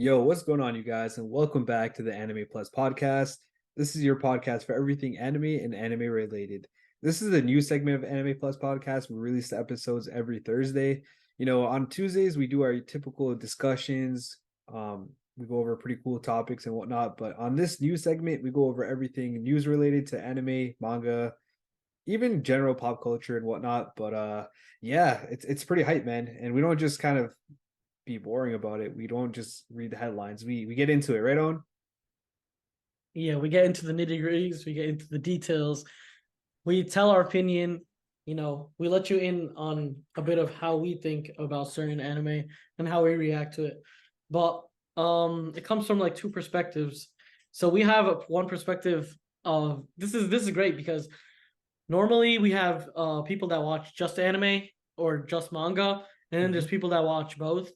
Yo, what's going on, you guys, and welcome back to the Anime Plus podcast. This is your podcast for everything anime and anime related. This is a new segment of Anime Plus podcast. We release the episodes every Thursday. On Tuesdays we do our typical discussions. We go over pretty cool topics and whatnot. But on this new segment, we go over everything news related to anime, manga, even general pop culture and whatnot. But yeah, it's pretty hype, man. And we don't just kind of be boring about it. We don't just read the headlines. We get into it, right on? Yeah, we get into the nitty-gritties, we get into the details. We tell our opinion, we let you in on a bit of how we think about certain anime and how we react to it. But it comes from like two perspectives. So we have one perspective of this is great because normally we have people that watch just anime or just manga, and then there's people that watch both.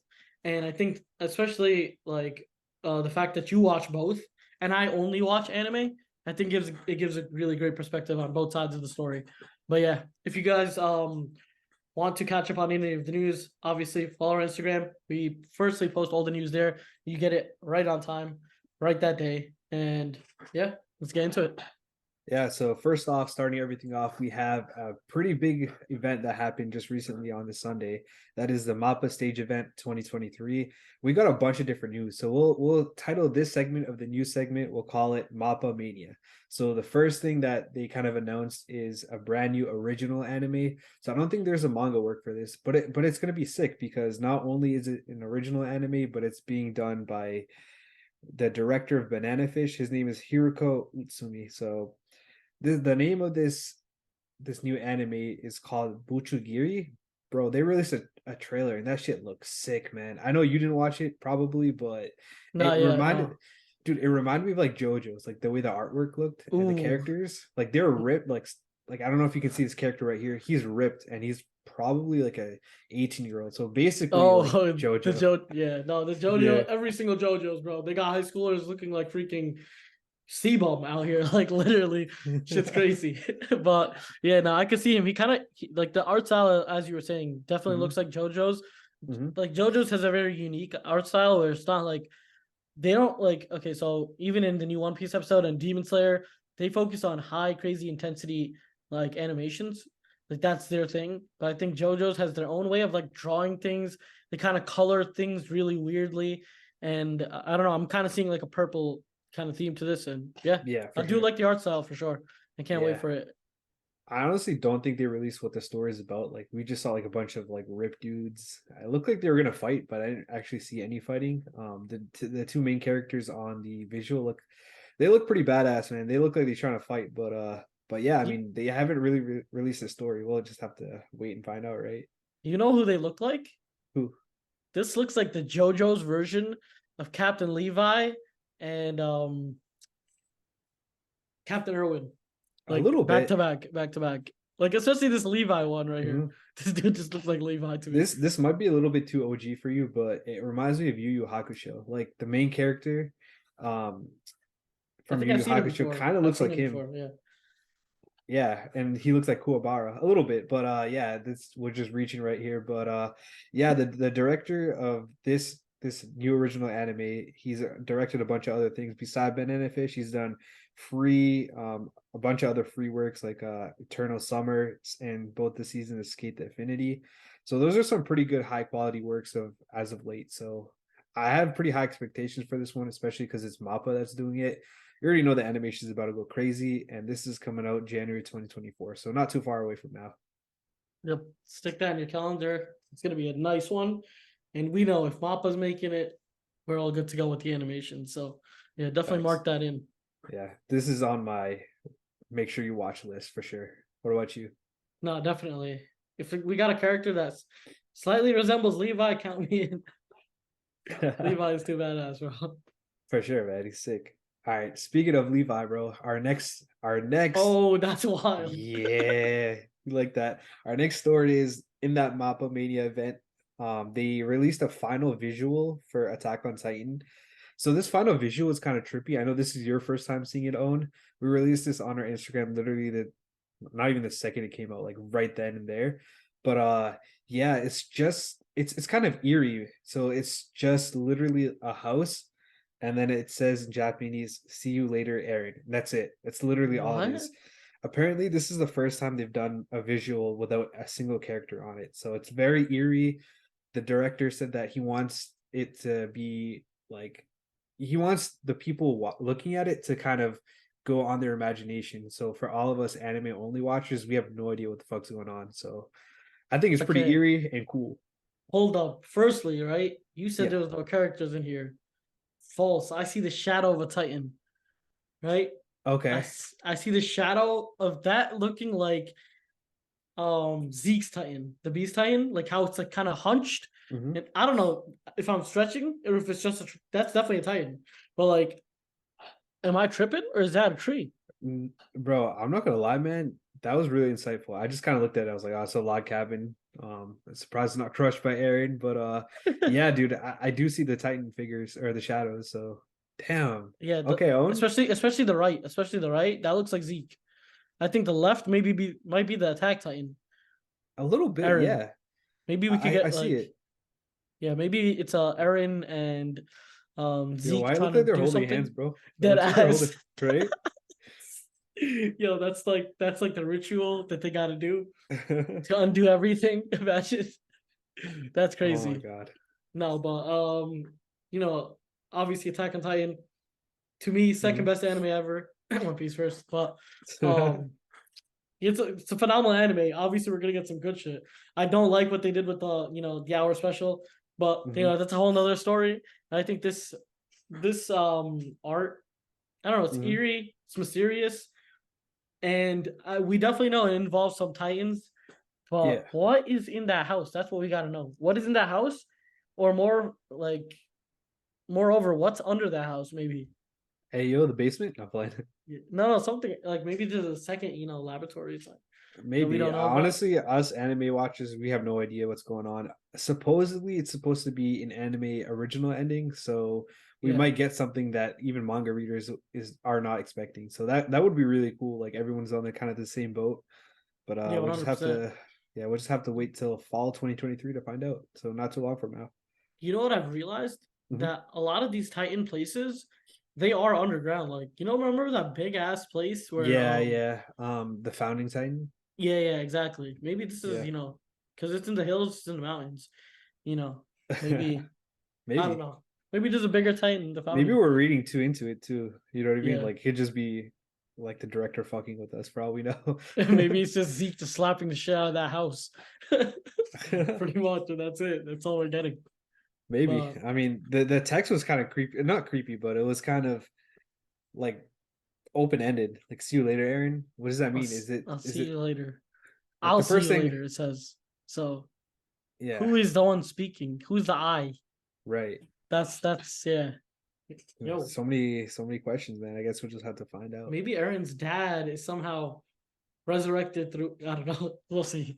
And I think especially like the fact that you watch both and I only watch anime, I think gives a really great perspective on both sides of the story. But yeah, if you guys want to catch up on any of the news, obviously follow our Instagram. We firstly post all the news there. You get it right on time, right that day. And yeah, let's get into it. Yeah, so first off, starting everything off, we have a pretty big event that happened just recently on this Sunday. That is the Mappa Stage Event 2023. We got a bunch of different news. So we'll title this segment of the news segment, we'll call it Mappa Mania. So the first thing that they kind of announced is a brand new original anime. So I don't think there's a manga work for this, but it's gonna be sick because not only is it an original anime, but it's being done by the director of Banana Fish. His name is Hiroko Utsumi. So the name of this new anime is called Buchugiri. Bro, they released a trailer and that shit looks sick, man. I know you didn't watch it probably, but No, yeah, no. it reminded me of like JoJo's, like the way the artwork looked and the Ooh. characters. Like they were ripped, like I don't know if you can see this character right here. He's ripped and he's probably like a 18-year-old. So basically Oh, like the JoJo. JoJo, yeah, no, the Yeah. JoJo, every single JoJo's, bro. They got high schoolers looking like freaking C-bomb out here, like literally, shit's crazy. But yeah, no, I could see him. He kind of like the art style, as you were saying, definitely hmm looks like JoJo's. hmm Like JoJo's has a very unique art style where it's not like they don't like. Okay, so even in the new One Piece episode and Demon Slayer, they focus on high, crazy intensity like animations. Like that's their thing. But I think JoJo's has their own way of like drawing things. They kind of color things really weirdly, and I don't know. I'm kind of seeing like a purple kind of theme to this, and yeah, Yeah, I for do sure. like the art style for sure. I can't wait Yeah. for it. I honestly don't think they released what the story is about. Like we just saw like a bunch of like ripped dudes. It looked like they were gonna fight, but I didn't actually see any fighting. The two main characters on the visual look pretty badass, man. They look like they're trying to fight, but yeah, I You, mean they haven't really released the story. We'll just have to wait and find out, right? you know who they look like? Who? This looks like the JoJo's version of Captain Levi and Captain Irwin, A like little back to bit. back, back to back. Like especially this Levi one right here. Mhm. This dude just looks like Levi to me. This might be a little bit too OG for you, but it reminds me of Yu Yu Hakusho. Like the main character, um, I from think Yu I've Yu seen him Hakusho before. kind of I've looks seen like him him. before. Yeah. Yeah, and he looks like Kuwabara a little bit, but yeah, this we're just reaching right here. But yeah, the director of this new original anime, he's directed a bunch of other things beside Banana Fish. He's done free a bunch of other free works like Eternal Summer and both the season of Skate the Infinity. So those are some pretty good high quality works of as of late. So I have pretty high expectations for this one, especially because it's Mappa that's doing it. You already know the animation is about to go crazy, and this is coming out January 2024, so not too far away from now. Yep. Stick that in your calendar. It's gonna be a nice one. And we know if Mappa's making it, we're all good to go with the animation. So yeah, definitely Facts. mark that in. Yeah, this is on my make sure you watch list for sure. What about you? No, definitely. If we got a character that's slightly resembles Levi, count me in. Levi is too badass, bro. For sure, man. He's sick. All right. Speaking of Levi, bro, our next, Oh, that's wild. yeah, you like that. Our next story is in that Mappa Mania event. They released a final visual for Attack on Titan. So this final visual is kind of trippy. I know this is your first time seeing it, Own. We released this on our Instagram literally the not even the second it came out, like right then and there. But yeah, it's kind of eerie. So it's just literally a house, and then it says in Japanese, "See you later, Aaron." That's it. That's literally all it What? is. Apparently, this is the first time they've done a visual without a single character on it. So it's very eerie. The director said that he wants it to be like he wants the people looking at it to kind of go on their imagination. So for all of us anime only watchers, we have no idea what the fuck's going on. So I think it's pretty Okay, eerie and cool. hold up. Firstly, right? You said Yeah. there was no characters in here. False. I see the shadow of a Titan, right? Okay. I see the shadow of that looking like Zeke's Titan, the Beast Titan, like how it's like kind of hunched. Hmm. And I don't know if I'm stretching or if it's just that's definitely a Titan. But like, am I tripping or is that a tree? Bro, I'm not gonna lie, man. That was really insightful. I just kind of looked at it. I was like, oh, it's a log cabin. I'm surprised it's not crushed by Aaron, but yeah, dude, I do see the Titan figures or the shadows. So damn. Yeah, Okay, Owen. especially the right, especially the right. That looks like Zeke. I think the left might be the attack Titan, A little bit, Aaron. yeah. Maybe we could I get see like, it. yeah, maybe it's Aaron and Yo, Zeke why it look trying to like they're do holding hands, something. bro? It Dead looks like they're holding, ass. right? Yo, that's like the ritual that they got to do to undo everything. Imagine that's Oh my crazy. god. No, but you know, obviously Attack on Titan to me second Mhm. best anime ever. One Piece first, but um, it's a phenomenal anime. Obviously, we're gonna get some good shit. I don't like what they did with the the hour special, but Mhm. that's a whole nother story. And I think this art, I don't know, it's Mhm. eerie, it's mysterious, and we definitely know it involves some titans. Yeah. But what is in that house? That's what we gotta know. What is in that house, or more like, moreover, what's under that house? Maybe Hey, yo, the basement? Not playing. no, something like maybe there's a second, laboratory that we Maybe. don't know about. Honestly, us anime watchers, we have no idea what's going on. Supposedly, it's supposed to be an anime original ending, so we Yeah, might get something that even manga readers is are not expecting. So that would be really cool. Like everyone's on the kind of the same boat. But yeah, one we'll just hundred have percent. to yeah, we'll just have to wait till fall 2023 to find out. So not too long from now. You know what I've realized? Hmm. That a lot of these Titan places, they are underground. Like, remember that big ass place where Yeah, yeah. The Founding Titan. yeah, yeah, exactly. Maybe this is, Yeah. because it's in the hills, it's in the mountains, you know. Maybe I don't Maybe. know. Maybe there's a bigger Titan, the Maybe founding. we're reading too into it too. You know what I mean? Yeah. Like he'd just be like the director fucking with us for all we know. Maybe it's just Zeke just slapping the shit out of that house. Pretty much, and that's it. That's all we're getting. Maybe. But I mean, the text was kind of creepy, not creepy, but it was kind of like open ended. Like, see you later, Aaron. What does that mean? I'll Is see it you later. like I'll the see first you thing? later, it says. So Yeah, who is the one speaking? Who's the I? right. That's yeah. Yo, So many questions, man. I guess we'll just have to find out. maybe Aaron's dad is somehow resurrected through. I don't know. We'll see.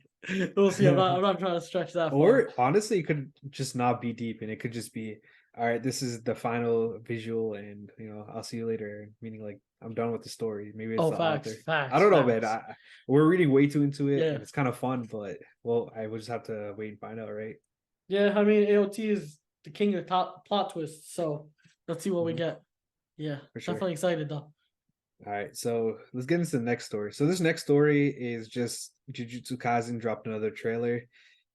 We'll see. I'm not trying to stretch that far. Or honestly, it could just not be deep, and it could just be, all right, this is the final visual, and I'll see you later. Meaning like I'm done with the story. Maybe it's Oh, the facts, author. I facts, don't know, man. facts. We're reading way too into it, Yeah, and it's kind of fun, but well, I will just have to wait and find out, right? yeah. I mean, AOT is the king of top plot twists. So let's see what we Mhm, get. Yeah, for sure. definitely excited though. All right, so let's get into the next story. So this next story is just Jujutsu Kaisen dropped another trailer,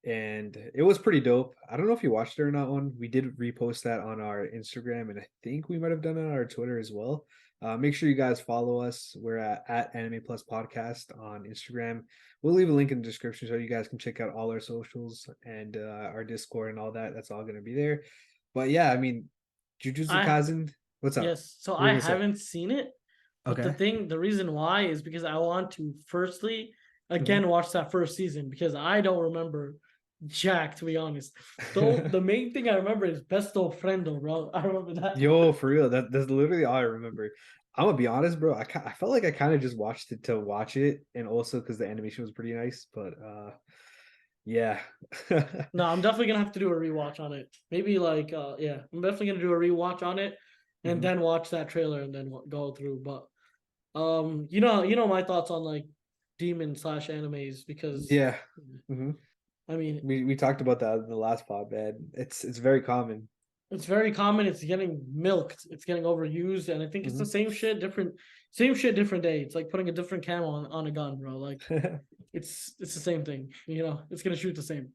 and it was pretty dope. I don't know if you watched it or not. One we did repost that on our Instagram, and I think we might have done it on our Twitter as well. Make sure you guys follow us. We're at Anime Plus Podcast on Instagram. We'll leave a link in the description so you guys can check out all our socials and our Discord and all that. That's all going to be there. But yeah, I mean, Jujutsu I Kaisen. What's up? Yes, so What are I you gonna say? haven't seen it, but Okay. the reason why is because I want to firstly Mhm. again watch that first season because I don't remember Jack, to be honest. The main thing I remember is Besto Friendo, bro. I remember that. Yo, for real, that's literally all I remember. I'm gonna be honest, bro. I felt like I kind of just watched it to watch it, and also because the animation was pretty nice. But yeah. No, I'm definitely gonna have to do a rewatch on it. Maybe like yeah, I'm definitely gonna do a rewatch on it and Mhm. then watch that trailer and then go through. But my thoughts on like demon slash animes because Yeah. Mhm. I mean, We talked about that in the last pod, man. It's very common. it's very common. It's getting milked. It's getting overused, and I think it's the Mhm. same shit, different day. It's like putting a different camo on a gun, bro. Like it's the same thing. It's gonna shoot the same.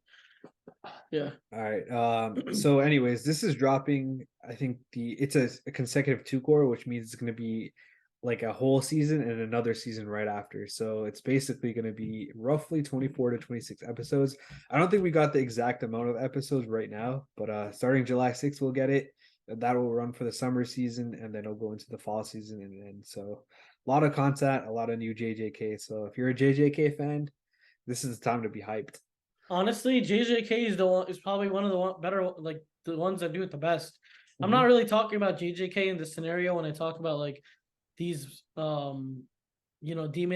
Yeah. All right. So anyways, this is dropping. I think it's a consecutive two core, which means it's going to be like a whole season and another season right after. So it's basically going to be roughly 24 to 26 episodes. I don't think we got the exact amount of episodes right now, but starting July 6th, we'll get it. That will run for the summer season, and then it'll go into the fall season, and then so a lot of content, a lot of new JJK. So if you're a JJK fan, this is the time to be hyped. Honestly, JJK is probably one of the better, like the ones that do it the best. I'm not Mhm. really talking about JJK in this scenario when I talk about like these demon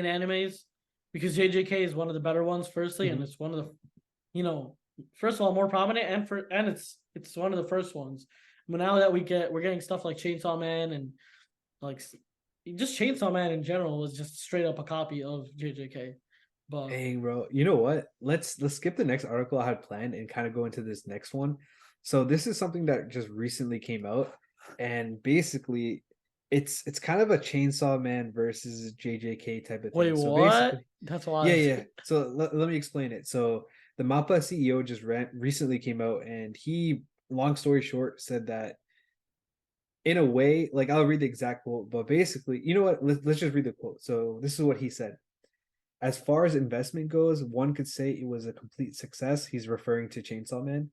animes, because JJK is one of the better ones, firstly, and Mhm. it's one of the first of all, more prominent, and it's one of the first ones. But now that we're getting stuff like Chainsaw Man, and like just Chainsaw Man in general was just straight up a copy of JJK. But Dang, bro. You know what? Let's skip the next article I had planned and kind of go into this next one. So this is something that just recently came out, and basically it's kind of a Chainsaw Man versus JJK type of wait, thing. So what? basically, That's yeah, wild. yeah. So let me explain it. So the Mappa CEO just recently came out, and he, long story short, said that in a way, like I'll read the exact quote, but basically, you know what? Let's just read the quote. So this is what he said. As far as investment goes, one could say it was a complete success. He's referring to Chainsaw Man.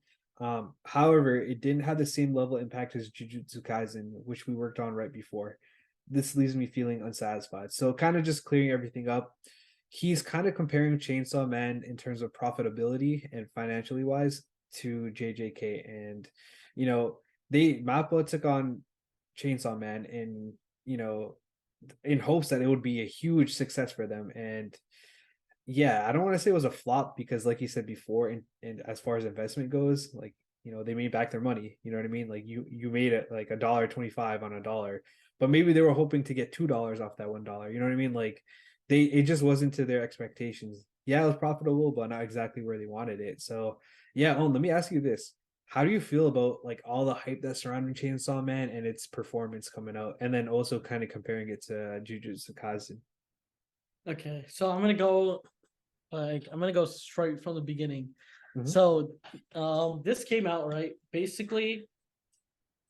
However, it didn't have the same level of impact as Jujutsu Kaisen, which we worked on right before. This leaves me feeling unsatisfied. So, kind of just clearing everything up. He's kind of comparing Chainsaw Man in terms of profitability and financially wise to JJK. And, you know, Mappa took on Chainsaw Man in hopes that it would be a huge success for them. And yeah, I don't want to say it was a flop because, like you said before, and as far as investment goes, like they made back their money. You know what I mean? Like you made it like $1.25 on a dollar, but maybe they were hoping to get $2 off that $1. You know what I mean? Like it just wasn't to their expectations. Yeah, it was profitable, but not exactly where they wanted it. So yeah, let me ask you this: how do you feel about like all the hype that's surrounding Chainsaw Man and its performance coming out, and then also kind of comparing it to Jujutsu Kaisen? Okay, so I'm gonna go straight from the beginning. Mhm. So, this came out right, basically,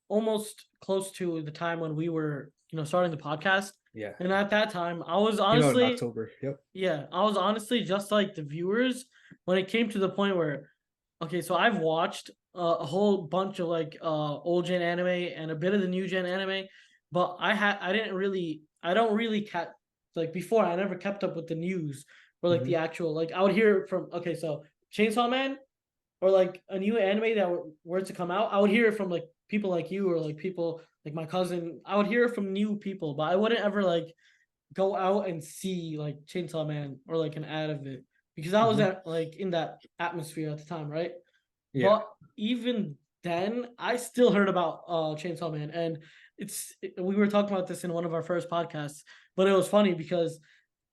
almost close to the time when we were, starting the podcast. Yeah, And at that time, I was came out in honestly, October. Yep. yeah, I was honestly just like the viewers when it came to the point where, okay, so I've watched a whole bunch of like old gen anime and a bit of the new gen anime, but I don't really like before. I never kept up with the news or like the Mhm. actual, like I would hear from, okay, so Chainsaw Man or like a new anime that were to come out, I would hear it from like people like you or like people like my cousin. I would hear it from new people, but I wouldn't ever like go out and see like Chainsaw Man or like an ad of it, because I was Mhm. at like in that atmosphere at the time, right? Yeah. But even then, I still heard about Chainsaw Man, and we were talking about this in one of our first podcasts, but it was funny because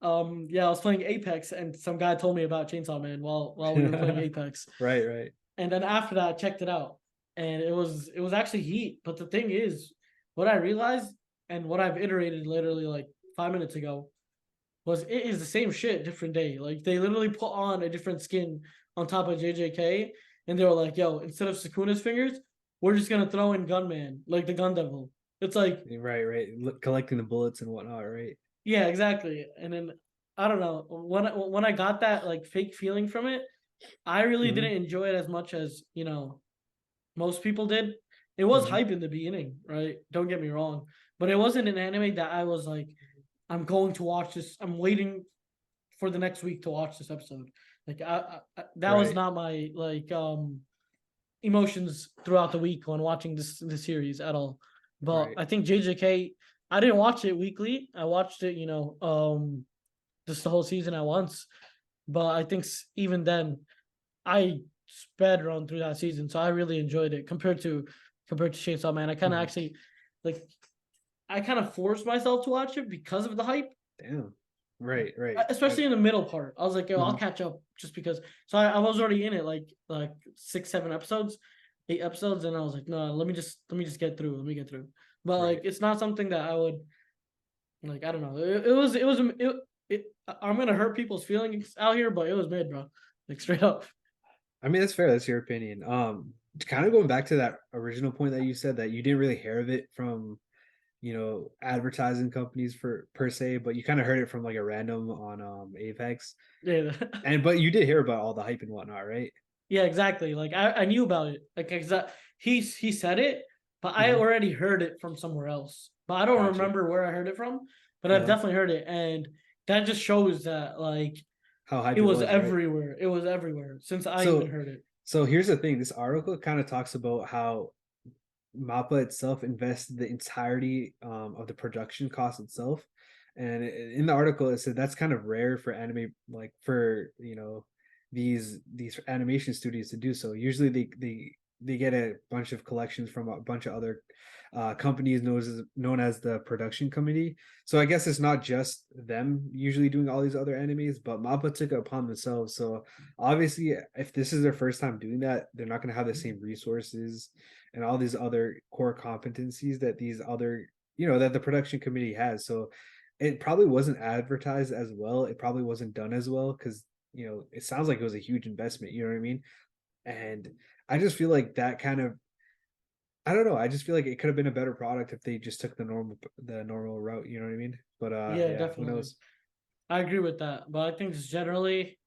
yeah, I was playing Apex and some guy told me about Chainsaw Man while we were playing Apex. Right, right. And then after that I checked it out, and it was actually heat. But the thing is, what I realized and what I've iterated literally like 5 minutes ago was it is the same shit, different day. Like they literally put on a different skin on top of JJK, and they were like, "Yo, instead of Sukuna's fingers, we're just gonna throw in Gunman, like the Gun Devil." It's like, Right, right. Collecting the bullets and whatnot, right? yeah, exactly. And then I don't know, when I got that like fake feeling from it, I really Hmm. didn't enjoy it as much as most people did. It was Hmm. hype in the beginning, right? Don't get me wrong, but it wasn't an anime that I was like, I'm going to watch this. I'm waiting for the next week to watch this episode. Like that was Right, not my like emotions throughout the week when watching this series at all. But right. I think JJK, I didn't watch it weekly. I watched it, just the whole season at once. But I think even then, I sped run through that season, so I really enjoyed it compared to Chainsaw Man. I kind of Hmm. actually like I kind of forced myself to watch it because of the hype. Damn. Right. especially in the middle part. I was like, yo, I'll Mhm. catch up just because. So I was already in it, like 6, 7 episodes, 8 episodes, and I was like, no, let me just get through. Let me get through. But like, Right. it's not something that I would like. I don't know. I'm gonna hurt people's feelings out here, but it was mid, bro. Like straight up. I mean, that's fair. That's your opinion. Kind of going back to that original point that you said that you didn't really hear of it from, advertising companies for per se, but you kind of heard it from like a random on Apex. Yeah. But you did hear about all the hype and whatnot, right? Yeah, exactly. Like I knew about it. Like he said it, but I Hmm. already heard it from somewhere else. But I don't Got you. remember where I heard it from. But I've Uh, definitely heard it, and that just shows that like how hype it it was was, right? everywhere. It was everywhere since I even So heard it. so here's the thing. This article kind of talks about how Mappa itself invested the entirety of the production cost itself. And in the article, it said that's kind of rare for anime, like for these animation studios to do so. Usually, they get a bunch of collections from a bunch of other companies known as the production committee. So I guess it's not just them usually doing all these other animes, but Mappa took it upon themselves. So obviously, if this is their first time doing that, they're not going to have the same resources and all these other core competencies that these other that the production committee has. So it probably wasn't advertised as well. It probably wasn't done as well because it sounds like it was a huge investment. You know what I mean? And I just feel like that kind of I don't know. I just feel like it could have been a better product if they just took the normal route. You know what I mean? But Yeah, yeah, who definitely. knows? I agree with that. But I think just generally,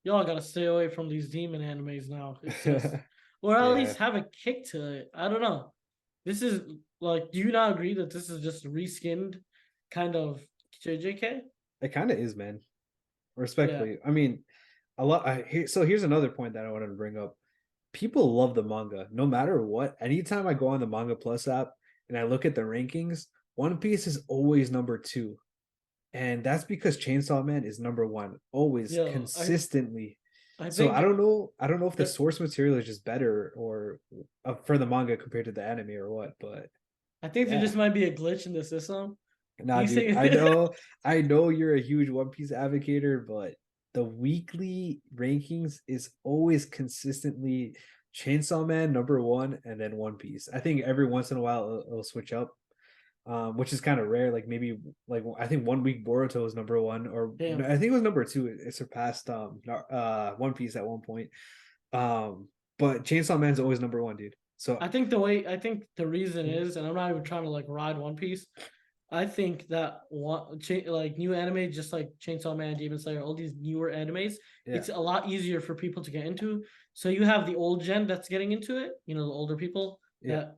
y'all gotta stay away from these demon animes now. It's just or at Yeah, least have a kick to it. I don't know. This is like, do you not agree that this is just reskinned kind of JJK? it kind of is, man. Yeah. Respectfully, I mean, a lot. So here's another point that I wanted to bring up. People love the manga, no matter what. Anytime I go on the Manga Plus app and I look at the rankings, One Piece is always number two, and that's because Chainsaw Man is number one, always Yo, consistently. I So think I don't know. I don't know if the that source material is just better or for the manga compared to the anime or what. But I think there yeah, just might be a glitch in the system. nah, These dude. things I know you're a huge One Piece advocator, but the weekly rankings is always consistently Chainsaw Man number one, and then One Piece. I think every once in a while it'll switch up, which is kind of rare. Like maybe like I think 1 week Boruto was number one, or damn. I think it was number two. It surpassed One Piece at one point. But Chainsaw Man's always number one, dude. So I think the reason is, and I'm not even trying to like ride One Piece. I think that like new anime, just like Chainsaw Man, Demon Slayer, all these newer animes, yeah, it's a lot easier for people to get into. So you have the old gen that's getting into it, the older people yeah, that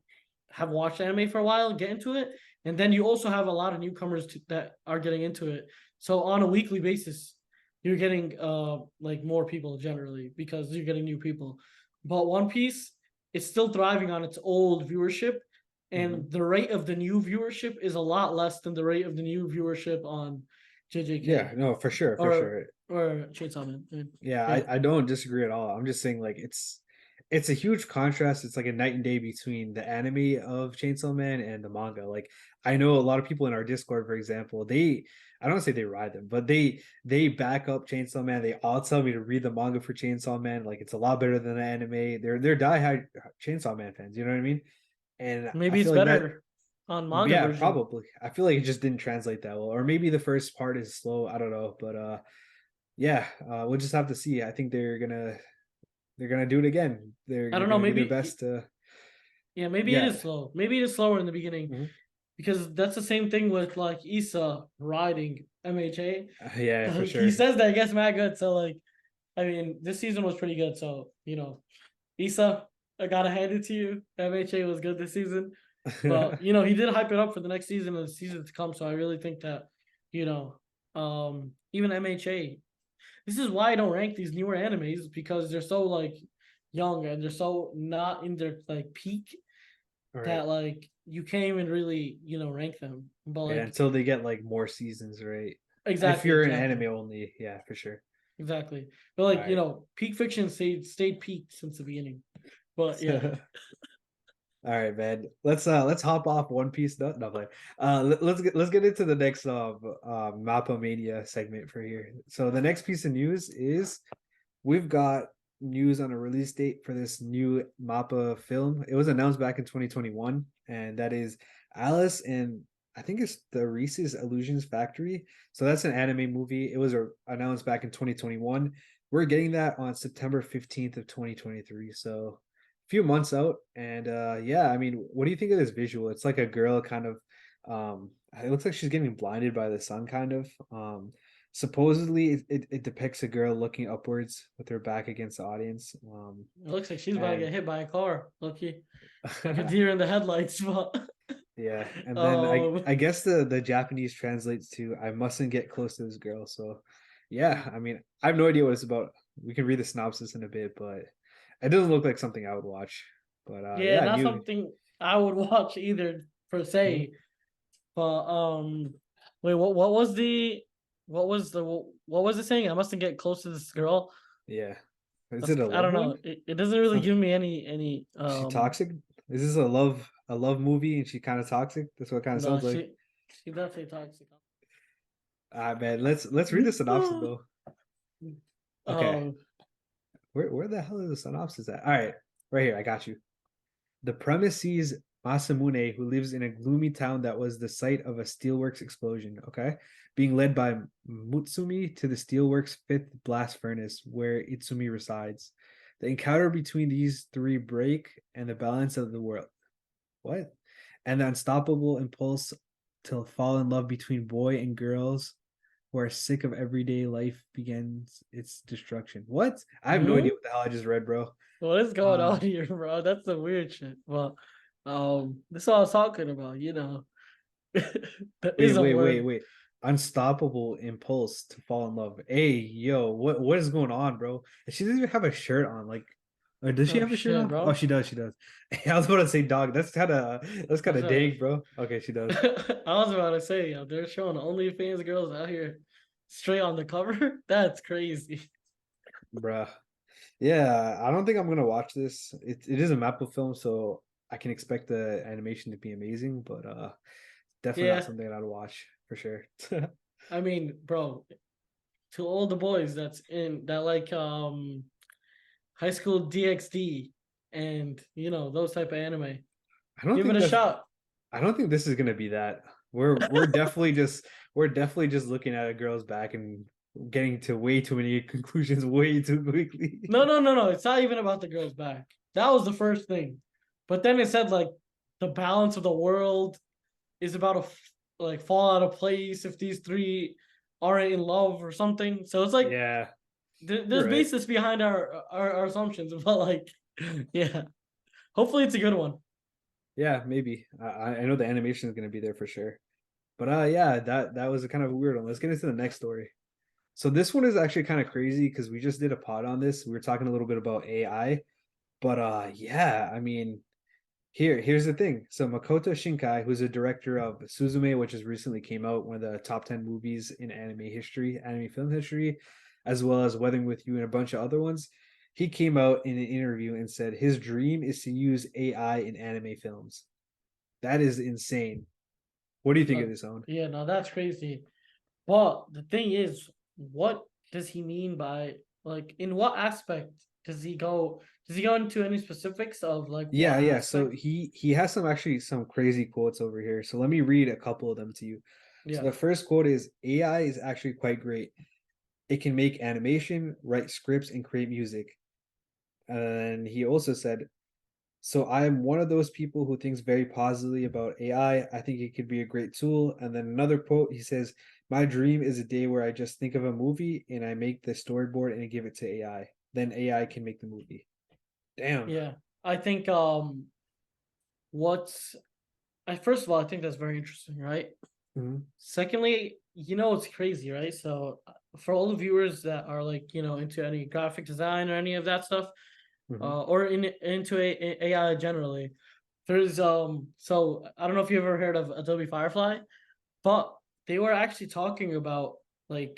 have watched anime for a while get into it, and then you also have a lot of newcomers that are getting into it. So on a weekly basis, you're getting like more people generally because you're getting new people. But One Piece is still thriving on its old viewership, hmm and the rate of the new viewership is a lot less than the rate of the new viewership on yeah. JJK No, for sure, for or sure. Chainsaw Man. Yeah, Yeah, I don't disagree at all. I'm just saying like it's a huge contrast. It's like a night and day between the anime of Chainsaw Man and the manga. Like I know a lot of people in our Discord, for example, I don't say they ride them, but they back up Chainsaw Man. They all tell me to read the manga for Chainsaw Man. Like it's a lot better than the anime. They're diehard Chainsaw Man fans. You know what I mean? And I maybe it's feel like that. better on manga Yeah, version. probably. I feel like it just didn't translate that well, or maybe the first part is slow. I don't know, but yeah, we'll just have to see. I think they're gonna do it again. I They're don't know. gonna do their Maybe best to yeah, maybe it yeah. is slow. Maybe it is slower in the beginning Mhm. because that's the same thing with like Issa riding MHA. Yeah, for He sure. says that it gets mad good. So like, I mean, this season was pretty good. So Issa, I gotta hand it to you. MHA was good this season, but he did hype it up for the next season and the season to come. So I really think that you know, even MHA. This is why I don't rank these newer animes because they're so like young and they're so not in their like peak All right. that like you can't even really rank them. But Yeah, like until they get like more seasons, right? If exactly, you're an anime exactly, only, yeah, for sure. exactly. But All like right. peak fiction stayed peaked since the beginning. But yeah, All right, man. Let's hop off One Piece. No, play. Let's get into the next Mappa Mania segment for here. So the next piece of news is we've got news on a release date for this new Mappa film. It was announced back in 2021, and that is Alice and I think it's the Reese's Illusions Factory. So that's an anime movie. It was announced back in 2021. We're getting that on September 15th of 2023. So a few months out. And yeah, I mean, what do you think of this visual? It's like a girl kind of it looks like she's getting blinded by the sun, kind of. Supposedly it depicts a girl looking upwards with her back against the audience. It looks like she's about to get hit by a car. Lucky, like a And deer in the headlights. But yeah, and then um, I guess the Japanese translates to I mustn't get close to this girl. So yeah, I mean, I have no idea what it's about. We can read the synopsis in a bit, but it doesn't look like something I would watch. But yeah, yeah, not new. something I would watch either per Mhm. se. But wait, what was it saying? I mustn't get close to this girl. Yeah. Is it a I love don't one? know. It doesn't really Some give me any Is she toxic? Is this a love movie and she kind of toxic? That's what it kind of no, sounds like. she definitely toxic. Ah man, let's read the synopsis though. Okay. Um, Where the hell is the synopsis at? All right, right here, I got you. The premise sees Masamune, who lives in a gloomy town that was the site of a steelworks explosion, okay, being led by Mutsumi to the steelworks fifth blast furnace where Itsumi resides. The encounter between these three break and the balance of the world. What? And the unstoppable impulse to fall in love between boy and girls who are sick of everyday life begins its destruction. What? I have no idea hmm? what the hell I just read, bro. What is going Uh, on here, bro? That's the weird shit. Well, this is what I was talking about. That is a word. wait. Unstoppable impulse to fall in love. Hey, yo, what is going on, bro? And she doesn't even have a shirt on. Like, does she Oh have a shirt shit, on? Oh, bro. she does. She does. I was about to say dog. That's kind That's of right. dang, bro. Okay, she does, I was about to say, yo, they're showing OnlyFans girls out here straight on the cover. That's crazy. bruh. Yeah, I don't think I'm gonna watch this. It is a Mappa film, so I can expect the animation to be amazing, but definitely not Yeah, something that I'd watch for sure. I mean, bro, to all the boys that's in that like High School DxD and those type of anime, I don't give it think a that's shot. I don't think this is gonna be that. We're definitely just looking at a girl's back and getting to way too many conclusions way too quickly. No. It's not even about the girls back. That was the first thing, but then it said like the balance of the world is about to like fall out of place if these three aren't in love or something. So it's like Yeah, there's you're right. basis behind our assumptions, but like, yeah. Hopefully, it's a good one. Yeah, maybe. I know the animation is gonna be there for sure. But yeah, that was a kind of a weird one. Let's get into the next story. So this one is actually kind of crazy because we just did a pod on this. We were talking a little bit about AI, but yeah, I mean, here's the thing. So Makoto Shinkai, who's a director of Suzume, which has recently came out, one of the top 10 movies in anime film history, as well as Weathering with You and a bunch of other ones. He came out in an interview and said his dream is to use AI in anime films. That is insane. What do you think of this, Owen? Yeah, no, that's crazy. But the thing is, what does he mean by like in what aspect does he go? Does he go into any specifics of like what Yeah. So aspect? he has some crazy quotes over here. So let me read a couple of them to you. So Yeah, the first quote is AI is actually quite great. It can make animation, write scripts, and create music. And he also said, so I am one of those people who thinks very positively about AI. I think it could be a great tool. And then another quote, he says, my dream is a day where I just think of a movie and I make the storyboard and I give it to AI. Then AI can make the movie. Damn. yeah. I think what's I first of all, I think that's very interesting, right? Mhm. Secondly, it's crazy, right? So for all the viewers that are like, into any graphic design or any of that stuff, Mhm. or into AI generally, there's so I don't know if you ever heard of Adobe Firefly, but they were actually talking about like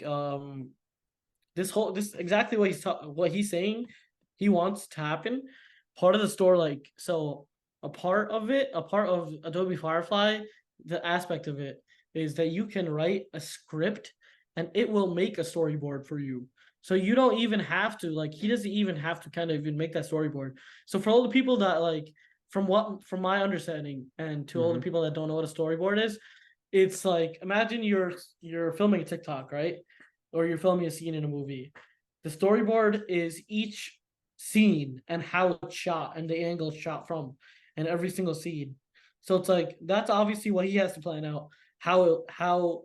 this exactly what what he's saying he wants to happen. Part of the store, like so. a part of it, a part of Adobe Firefly, the aspect of it is that you can write a script and it will make a storyboard for you. So you don't even have to like he doesn't even have to kind of even make that storyboard. So for all the people that like from my understanding and to all the Mhm. people that don't know what a storyboard is, it's like imagine you're filming a TikTok, right? Or you're filming a scene in a movie. The storyboard is each scene and how it's shot and the angle it's shot from and every single scene. So it's like that's obviously what he has to plan out. How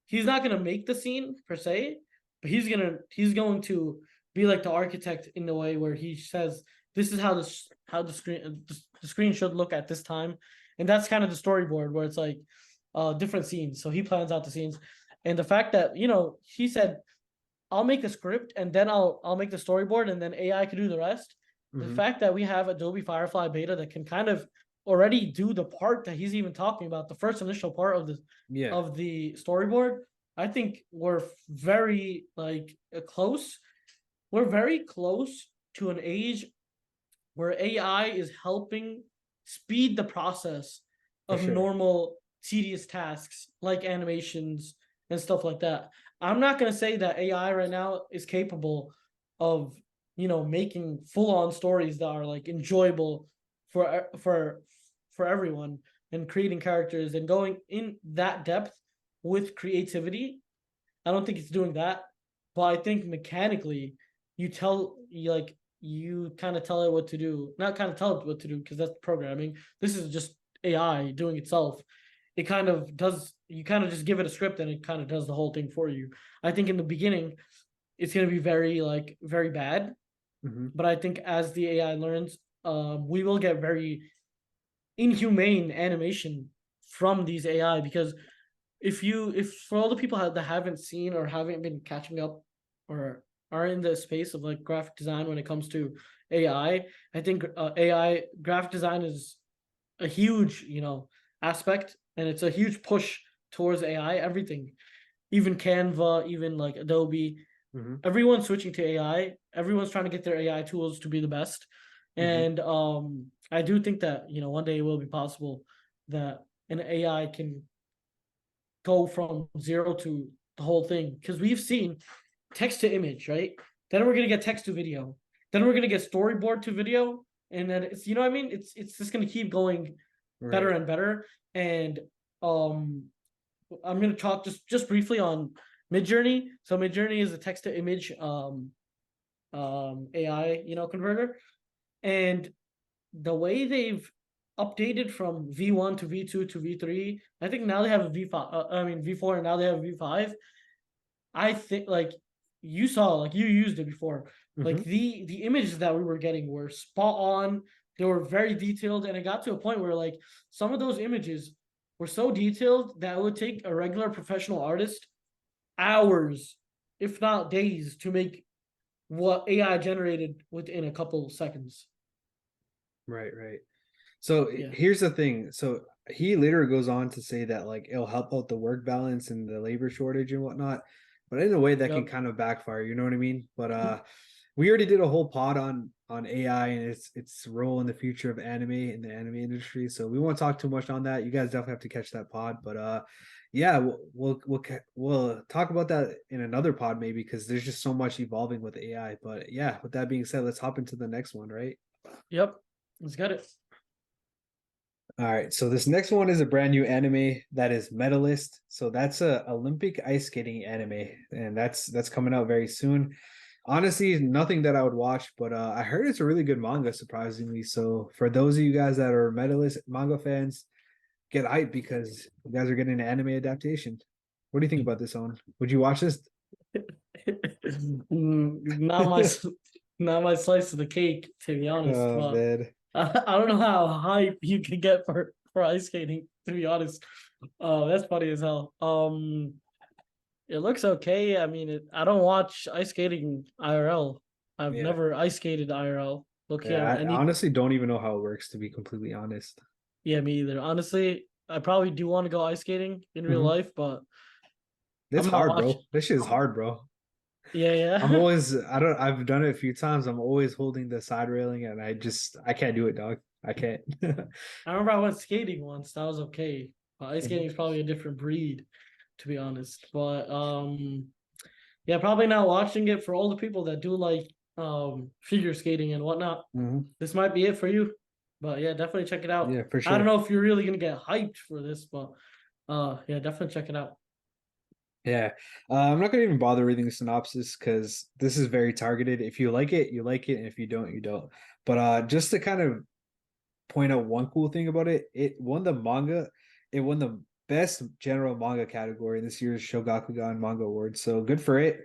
he's not gonna make the scene per se, but he's going to be like the architect in the way where he says this is how the screen should look at this time, and that's kind of the storyboard where it's like different scenes. So he plans out the scenes, and the fact that he said I'll make the script and then I'll make the storyboard and then AI can do the rest. The Mhm. fact that we have Adobe Firefly beta that can kind of already do the part that he's even talking about, the first initial part Yeah, of the storyboard, I think we're very like close. We're very close to an age where AI is helping speed the process for of sure. normal tedious tasks like animations and stuff like that. I'm not going to say that AI right now is capable of, making full-on stories that are like enjoyable for everyone and creating characters and going in that depth with creativity. I don't think it's doing that, but I think mechanically, you kind of tell it what to do. Not kind of tell it what to do because that's programming. This is just AI doing itself. It kind of does. You kind of just give it a script and it kind of does the whole thing for you. I think in the beginning, it's going to be very bad, Mhm. but I think as the AI learns, we will get very inhumane animation from these AI because if for all the people that haven't seen or haven't been catching up or are in the space of like graphic design when it comes to I think AI graphic design is a huge aspect and it's a huge push towards AI. Everything, even Canva, even like Adobe, Mhm. everyone's switching to AI. Everyone's trying to get their AI tools to be the best, Mhm. and I do think that one day it will be possible that an AI can go from zero to the whole thing because we've seen text to image, right? Then we're gonna get text to video. Then we're gonna get storyboard to video, and then it's what I mean. It's just gonna keep going better Right. and better. And um, I'm gonna talk just briefly on Midjourney. So Midjourney is a text to image AI converter, and the way they've updated from V1 to V2 to V3, I think now they have a V5. I mean V4, and now they have a V5. I think like you saw, like you used it before. Like Mhm. the images that we were getting were spot on. They were very detailed, and it got to a point where like some of those images were so detailed that it would take a regular professional artist hours, if not days, to make what AI generated within a couple seconds. Right, right. So Yeah. here's the thing. So he later goes on to say that like it'll help out the work balance and the labor shortage and whatnot, but in a way that can Yep. kind of backfire, you know what I mean? But we already did a whole pod on AI and its role in the future of anime in the anime industry. So we won't talk too much on that. You guys definitely have to catch that pod. But yeah, we'll talk about that in another pod maybe because there's just so much evolving with AI. But yeah, with that being said, let's hop into the next one, right? Yep. Let's get it. All right, so this next one is a brand new anime that is Medalist. So that's a Olympic ice skating anime, and that's coming out very soon. Honestly, nothing that I would watch, but I heard it's a really good manga, surprisingly. So for those of you guys that are Medalist manga fans, get hyped because you guys are getting an anime adaptation. What do you think about this one? Would you watch this? Not my not my slice of the cake, to be honest. Oh But man. I don't know how hype you can get for ice skating, to be honest. Oh, that's funny as hell. It looks okay. I mean, I don't watch ice skating IRL. I've Yeah. never ice skated IRL. Look Yeah, here, I any honestly don't even know how it works, to be completely honest. yeah, me either. Honestly, I probably do want to go ice skating in real Hmm. life, but It's I'm not hard, watching. bro. This shit is hard, bro. Yeah, I'm yeah. always I don't I've done it a few times. I'm always holding the side railing and I can't do it, dog. I can't. I remember I went skating once. That was okay. Ice skating Mhm. is probably a different breed, to be honest. But yeah, probably not watching it for all the people that do like figure skating and whatnot. Mhm. This might be it for you. But yeah, definitely check it out. Yeah, for I don't sure. know if you're really gonna get hyped for this, but yeah, definitely check it out. Yeah. I'm not gonna even bother reading the synopsis because this is very targeted. If you like it, you like it, and if you don't, you don't. But just to kind of point out one cool thing about it, it won the best general manga category in this year's Shogakukan Manga Awards. So good for it.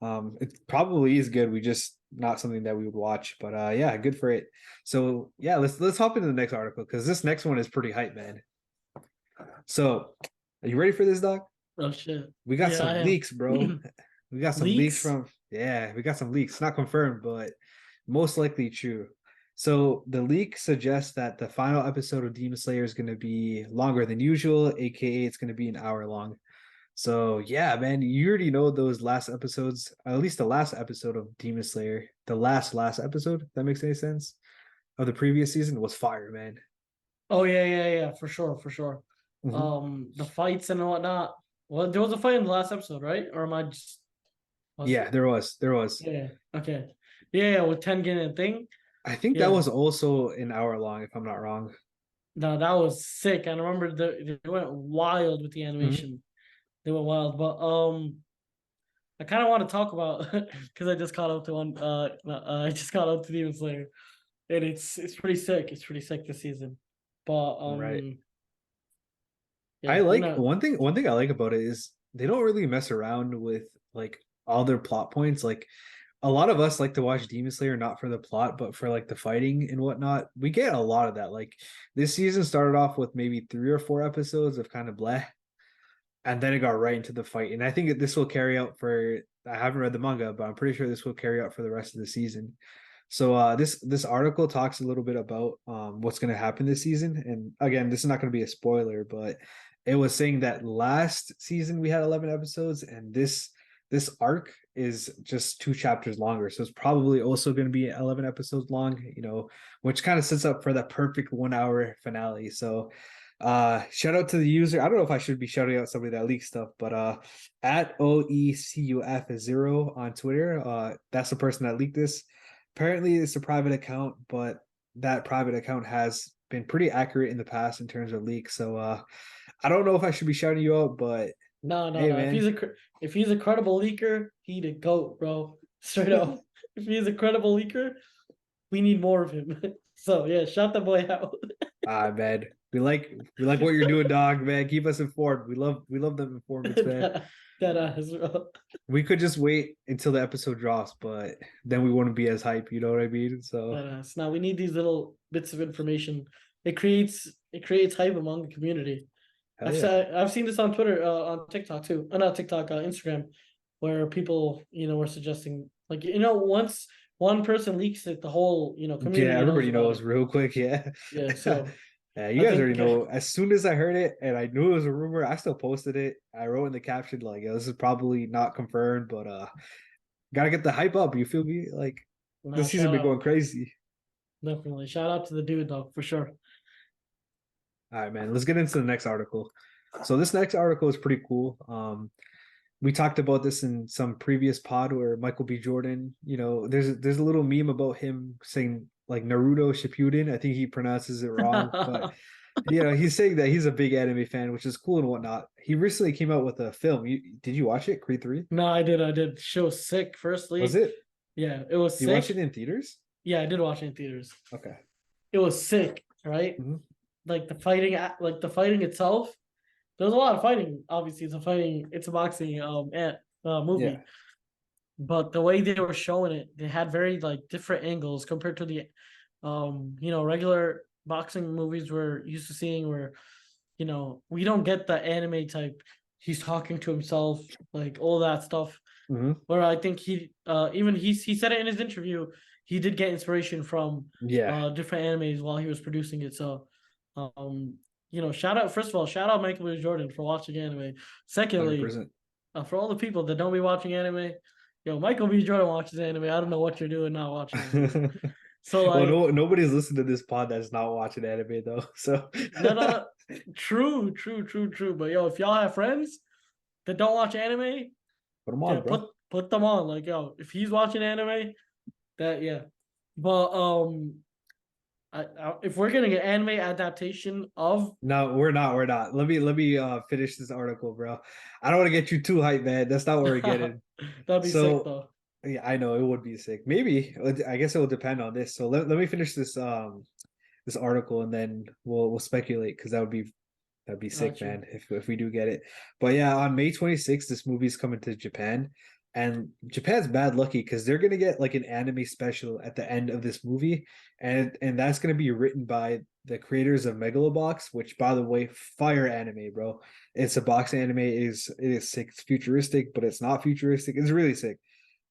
It probably is good. We just not something that we would watch, but yeah, good for it. So yeah, let's hop into the next article because this next one is pretty hype, man. So are you ready for this, Doc? Oh shit. We got Yeah, I some leaks, bro. am. We got some leaks Leaks? from, yeah, we got some leaks. Not confirmed, but most likely true. So the leak suggests that the final episode of Demon Slayer is going to be longer than usual, aka it's going to be an hour long. So yeah, man, you already know those last episodes, at least the last episode of Demon Slayer, the last episode, if that makes any sense, of the previous season was fire, man. Oh yeah, yeah, yeah, for sure, for sure. Mhm. The fights and whatnot. Well, there was a fight in the last episode, right? Or am I just was Yeah, there was. yeah, okay. Yeah, yeah, with Tengen and thing. I think that Yeah. was also an hour long, if I'm not wrong. No, that was sick. I remember they went wild with the Mhm. animation. They went wild. But I kind of want to talk about because I just caught up to one I just caught up to Demon Slayer. And it's pretty sick. It's pretty sick this season. But Right. I yeah, I'm like not one thing I like about it is they don't really mess around with like all their plot points. Like a lot of us like to watch Demon Slayer not for the plot, but for like the fighting and whatnot. We get a lot of that. Like this season started off with maybe 3 or 4 episodes of kind of bleh, and then it got right into the fight. And I think that this will carry out for I haven't read the manga, but I'm pretty sure this will carry out for the rest of the season. So this article talks a little bit about what's going to happen this season, and again, this is not going to be a spoiler, but it was saying that last season we had 11 episodes, and this arc is just 2 chapters longer, so it's probably also going to be 11 episodes long, which kind of sets up for the perfect 1 hour finale. So shout out to the user. I don't know if I should be shouting out somebody that leaks stuff, but at OECUF0 on Twitter, that's the person that leaked this. Apparently it's a private account, but that private account has been pretty accurate in the past in terms of leaks. So I don't know if I should be shouting you out, but no, no, hey no. man. If he's a credible leaker, he the goat, bro. Straight up. If he's a credible leaker, we need more of him. So yeah, shout the boy out. Man. We like what you're doing, dog, man. Keep us informed. We love them informants, man. That ass, bro. We could just wait until the episode drops, but then we wouldn't be as hype, you know what I mean? So That ass. Now we need these little bits of information. It creates hype among the community. hell yeah. I've seen this on Twitter, on TikTok too. Not TikTok, Instagram, where people were suggesting like once one person leaks it, the whole Yeah, community knows everybody about knows it. real quick, yeah. Yeah, so Yeah, you I guys already think know. As soon as I heard it and I knew it was a rumor, I still posted it. I wrote in the caption like, "Yo, this is probably not confirmed, but gotta get the hype up." You feel me? Like nah, this season shout been going out, crazy. definitely shout out to the dude dog for sure. All right, man. Let's get into the next article. So this next article is pretty cool. We talked about this in some previous pod where Michael B. Jordan, there's a little meme about him saying like Naruto Shippuden. I think he pronounces it wrong, but he's saying that he's a big anime fan, which is cool and whatnot. He recently came out with a film. Did you watch it, Creed 3? No, I did. Show sick. Was Firstly, it? yeah, it was You watch it sick. in theaters? Yeah, I did watch it in theaters. Okay. It was sick, right? Mhm. Like the fighting itself. There's a lot of fighting. Obviously, it's a boxing Yeah. movie. But the way they were showing it, they had very like different angles compared to the regular boxing movies we're used to seeing where, we don't get the anime type. He's talking to himself, like all that stuff. Hmm. Where I think he said it in his interview, he did get inspiration from Yeah. different animes while he was producing it. So shout out Michael B. Jordan for watching anime. Secondly, 100%. for all the people that don't be watching anime, Michael B. Jordan watches anime. I don't know what you're doing not watching anime. So Well, like, nobody's listening to this pod that's not watching anime though. So no, no, no. True, true, true, true. But yo, if y'all have friends that don't watch anime, put them yeah, on, bro. put them on. Like, yo, if he's watching anime, that yeah. But if we're getting an anime adaptation of, No, we're not. We're not. Let me finish this article, bro. I don't want to get you too hyped, man. That's not what we're getting. that'd be sick So though. yeah, I know it would be sick. Maybe I guess it will depend on this. So let me finish this article and then we'll speculate because that'd be sick, Got you. man, if we do get it. But yeah, on May 26th, this movie's coming to Japan. And Japan's bad lucky because they're gonna get like an anime special at the end of this movie, and that's gonna be written by the creators of Megalobox, which by the way, fire anime, bro. It's a box anime. It is sick. It's futuristic, but it's not futuristic. It's really sick.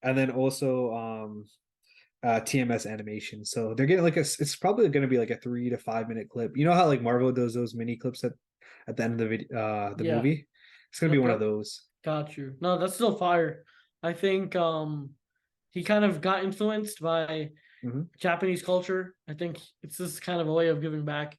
And then also TMS animation. So they're getting like it's probably gonna be like a 3 to 5 minute clip. You know how like Marvel does those mini clips at the end of the video the Yeah. movie? It's gonna be Yep. one of Yep. those. Got you. No, that's still fire. I think he kind of got influenced by Mhm. Japanese culture. I think it's just kind of a way of giving back,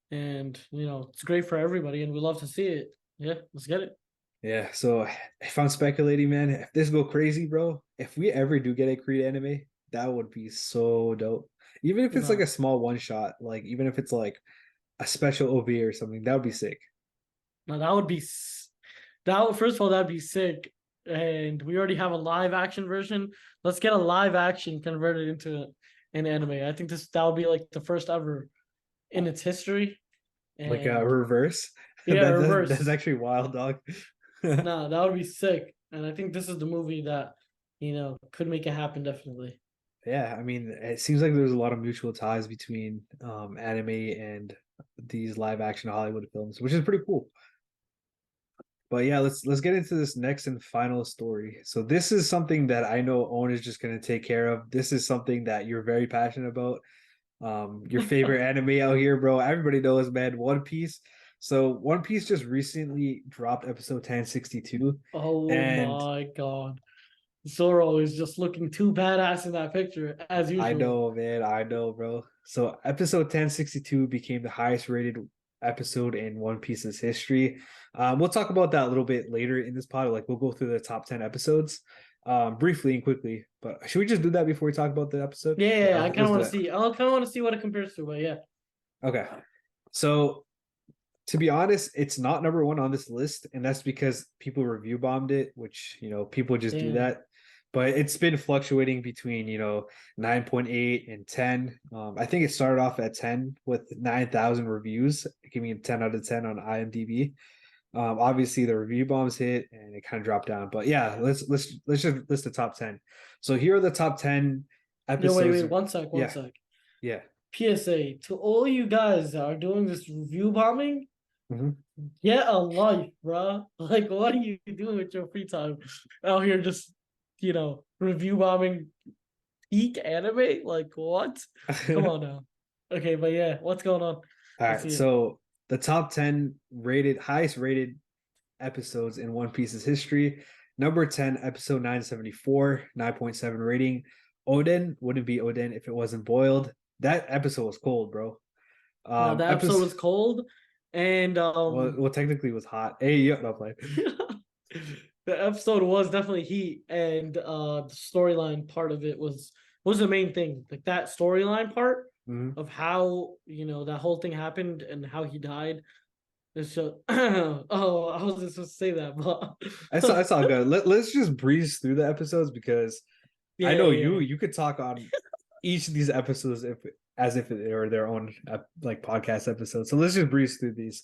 and it's great for everybody, and we love to see it. Yeah, let's get it. Yeah, so if I'm speculating, man, if this go crazy, bro, if we ever do get a Creed anime, that would be so dope. Even if it's like No, a small one shot, like even if it's like a special OV or something, that would be sick. no, that would be first of all that'd be sick, and we already have a live action version. Let's get a live action converted into an anime. I think that would be like the first ever in its history, Like a and reverse. yeah, That's reverse. actually wild, dog. No, that would be sick. And I think this is the movie that, could make it happen definitely. Yeah, I mean, it seems like there's a lot of mutual ties between anime and these live action Hollywood films, which is pretty cool. But yeah, let's get into this next and final story. So this is something that I know Owen is just gonna take care of. This is something that you're very passionate about. Your favorite anime out here, bro. Everybody knows, man, One Piece. So One Piece just recently dropped episode 1062. Oh And my god. Zoro is just looking too badass in that picture, as I usual. know, man. I know, bro. So episode 1062 became the highest rated episode in One Piece's history. We'll talk about that a little bit later in this pod. Like we'll go through the top 10 episodes briefly and quickly. But should we just do that before we talk about the episode? Yeah, I kind of Let's do want to that. see. I kind of want to see what it compares to, but yeah. Okay. So to be honest, it's not number one on this list, and that's because people review bombed it, which people just do Damn. that. But it's been fluctuating between 9.8 and 10. I think it started off at 10 with 9,000 reviews, giving it 10 out of 10 on IMDb. Obviously the review bombs hit and it kind of dropped down. But yeah, let's just list the top 10. So here are the top 10 No, wait, episodes. wait, one sec, one Yeah, sec. yeah. PSA to all you guys that are doing this review bombing, Mhm. get a life, bro. Like, what are you doing with your free time out here just, review bombing peak anime? Like, what? Come on now. Okay, but yeah, what's going on? All Let's right, see it. so the top 10 highest rated episodes in One Piece's history. Number 10, episode 974, 9.7 rating. Oden wouldn't be Oden if it wasn't boiled. That episode was cold, bro. Now the episode Episode was cold, and well, technically it was hot. Hey, yeah, no play. the episode was definitely heat, and the storyline part of it was the main thing. Like that storyline part Mhm. of how that whole thing happened and how he died. It's just oh, I wasn't supposed to say that, but That's all good. Let's just breeze through the episodes because I yeah, know yeah. you could talk on each of these episodes as if they were their own like podcast episodes. So let's just breeze through these.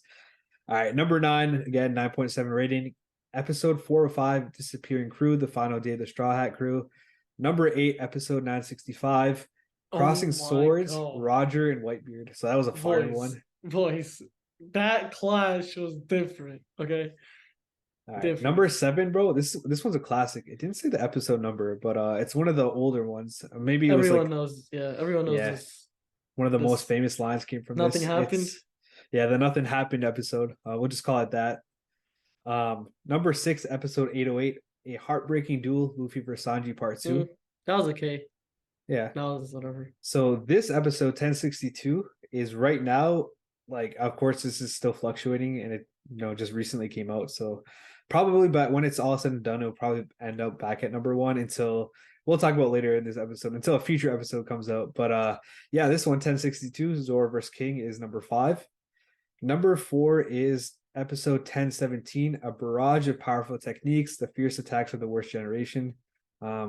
All right, number 9, again, 9.7 rating. Episode 405, Disappearing Crew, the final day of the Straw Hat Crew. Number 8, episode 965, Oh Crossing my Swords, god, Roger and Whitebeard. So that was a fire voice, one. voice. That clash was different. Okay, All right, different. number 7, bro. This one's a classic. It didn't say the episode number, but it's one of the older ones. Maybe it was Everyone like, knows. Yeah, everyone knows yeah, this. one of the most This famous lines came from nothing this. happened. It's yeah, the Nothing Happened episode. We'll just call it that. Number 6, episode 808, A Heartbreaking Duel, Luffy vs. Sanji Part 2. That was okay. Yeah. That was whatever. So this episode 1062 is right now, like, of course, this is still fluctuating and it, just recently came out. So probably, but when it's all said and done, it'll probably end up back at number one until we'll talk about later in this episode until a future episode comes out. But yeah, this one 1062, Zoro versus King, is number five. Number four is episode 1017, a barrage of powerful techniques, the fierce attacks of the worst generation. I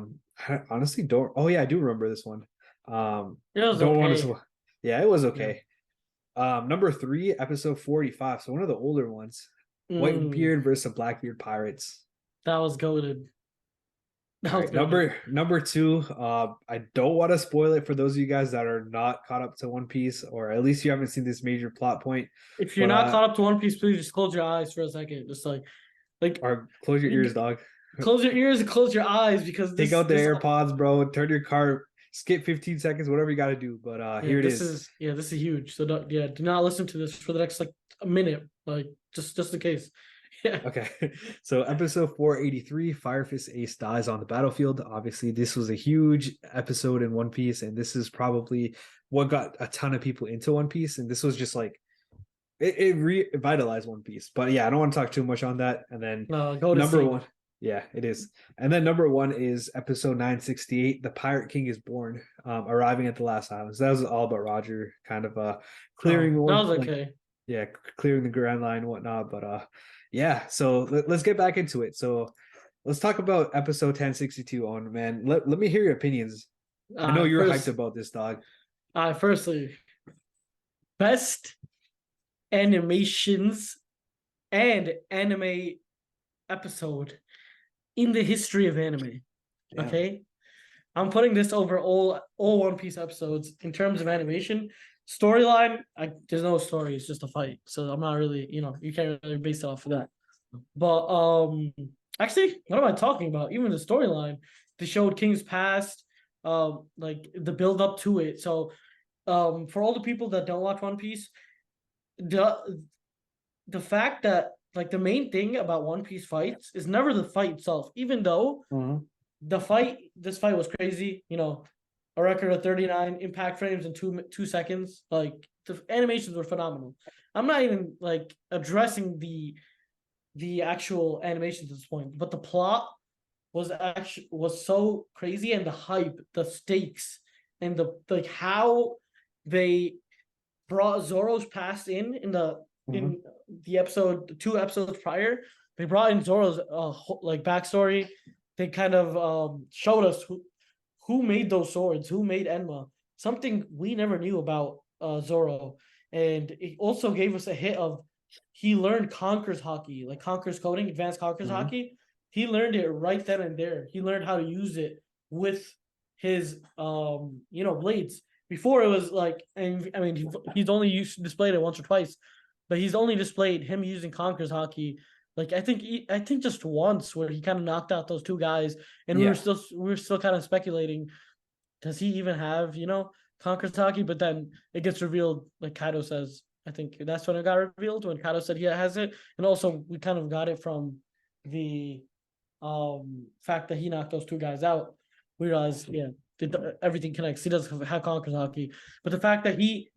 honestly don't. Oh yeah, I do remember this one. It was Don't want okay. to. Yeah, it was Yeah. okay. Number three, episode 45. So one of the older ones. Mm, Whitebeard versus Blackbeard pirates. that was goaded. That All was right, goaded. number two. I don't want to spoil it for those of you guys that are not caught up to One Piece, or at least you haven't seen this major plot point. If you're But not caught up to One Piece, please just close your eyes for a second. Just like or close your you ears, dog. close your ears and close your eyes because Take this out the this AirPods, bro. Turn your car. Skip 15 seconds, whatever you got to do. But yeah here it this is. is yeah this is huge. So don't, yeah, do not listen to this for the next like a minute, like just in case. Yeah. Okay. So episode 483, Fire Fist Ace dies on the battlefield. Obviously, this was a huge episode in One Piece, and this is probably what got a ton of people into One Piece. And this was just like it revitalized One Piece. But yeah, I don't want to talk too much on that. And then Go to number sleep. one. Yeah, it is. And then number one is episode 968, The Pirate King is Born, arriving at the last island. So that was all about Roger kind of clearing That one was like okay. yeah, clearing the Grand Line and whatnot. But yeah, so let's get back into it. So let's talk about episode 1062 on man. Let me hear your opinions. I know you're hyped First, about this, dog. firstly, best animations and anime episode in the history of anime. Yeah. Okay, I'm putting this over all One Piece episodes in terms of animation. Storyline, there's no story; it's just a fight. So I'm not really, you can't really base it off of that. But actually, what am I talking about? Even the storyline, they showed King's past, like the build up to it. So, for all the people that don't watch One Piece, the fact that like the main thing about One Piece fights is never the fight itself, even though this fight was crazy, a record of 39 impact frames in 2 seconds. Like the animations were phenomenal. I'm not even like addressing the actual animations at this point, but the plot was so crazy, and the hype, the stakes, and the like how they brought Zoro's past in the episode 2 episodes prior. They brought in Zoro's like backstory. They kind of showed us who made those swords, who made Enma, something we never knew about Zoro, and it also gave us a hit of he learned Conqueror's Haki, like Conqueror's coding, advanced Conqueror's Haki. He learned it right then and there. He learned how to use it with his blades. Before it was like, and I mean, he's only displayed it once or twice, but he's only displayed him using Conqueror's Haki. Like I think just once where he kind of knocked out those two guys, and we were still kind of speculating, does he even have Conqueror's Haki? But then it gets revealed, like Kaido says. I think that's when it got revealed, when Kaido said he has it, and also we kind of got it from the fact that he knocked those two guys out. We realized, yeah, everything connects. He doesn't have Conqueror's Haki, but the fact that he